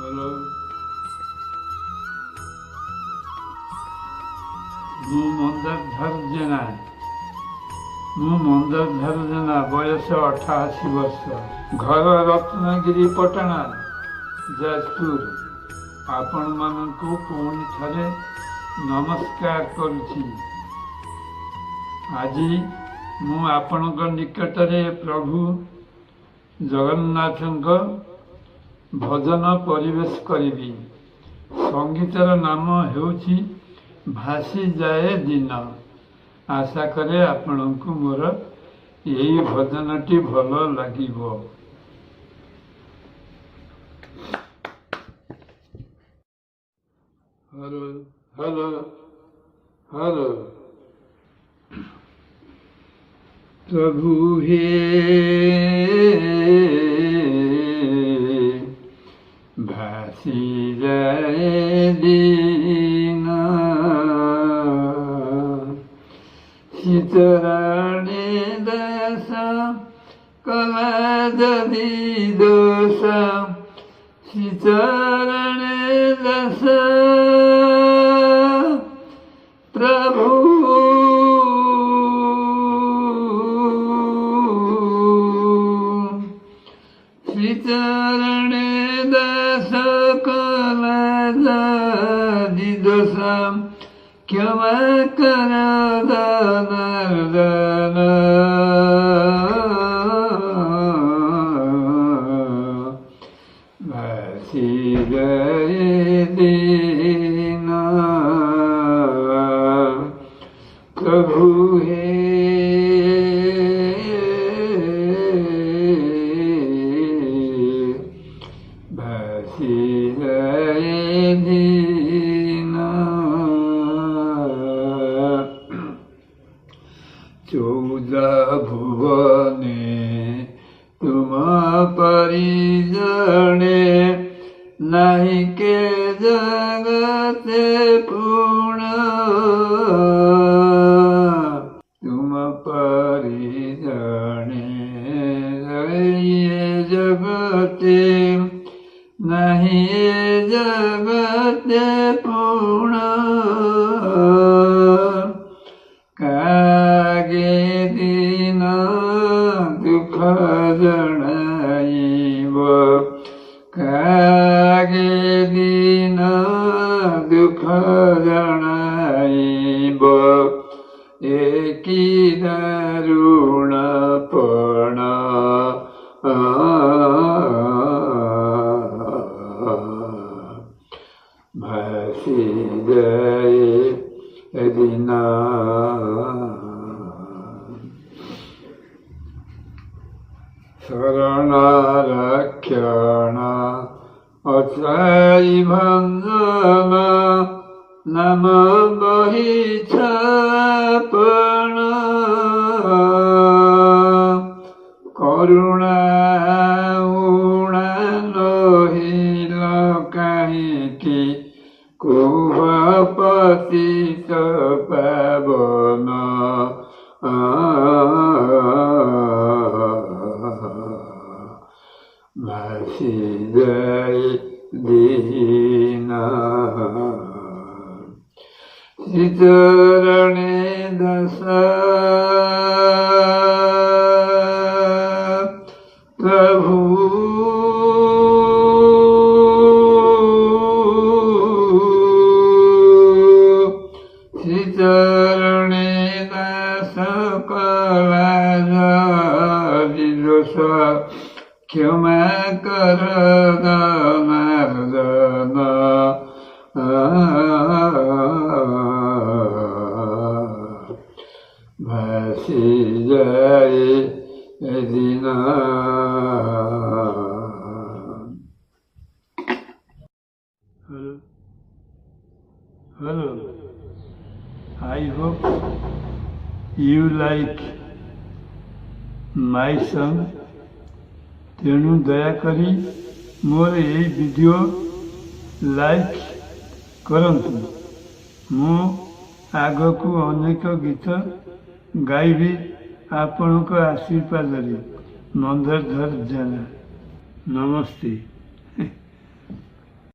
Hello ମୁଁ ମନ୍ଦାରଧର ଜେନା ବୟସ 88 ବର୍ଷ। ଘର ରତ୍ନଗିରି ପଟଣା ଯାଜପୁର। ଆପଣମାନଙ୍କୁ ପୁଣି ଥରେ ନମସ୍କାର କରୁଛି। ଆଜି ମୁଁ ଆପଣଙ୍କ ନିକଟରେ ପ୍ରଭୁ ଜଗନ୍ନାଥଙ୍କ ଭଜନ ପରିବେଶ କରିବି। ସଙ୍ଗୀତର ନାମ ହେଉଛି ଭାସିଯାଏ ଦିନ। ଆଶା କରେ ଆପଣଙ୍କୁ ମୋର ଏହି ଭଜନଟି ଭଲ ଲାଗିବ। Hello hello hello. प्रभु हे भासी जाए दिन शीतराणे दश कला जदि दोष शीतराणे दश प्रभु शीतराणे दश कला जदि दोष क्षमा कर जनार्दन भासी गए दिन प्रभु हे भासी गए दिन 14 भुवने तुम परिजने नहीं के जगते पूर्ण तुम परिजने ये जगते नहीं जगते पूर्ण कागे दिन दुख जनाइब कागे दिन दुख जनाइब एकी दारुण पण भासी जाए दिन शरण रक्षण अचाई भंजन नाम बहिछापण करुणा उणा नहिल काहिँकी कुह पतित पावन भासी जाए दिन शीतराणे दश प्रभु शीतराणे दश कला जदि दोष क्षमा कर जनार्दन भासी जाए दिन Hello. I hope you like my song. तेणु दयाकरी मोर ये वीडियो लाइक करंतु। मु आगकू अनेक गीत गाइबी आपणक आशीर्वाद रे। मंदरधर जना। नमस्ते।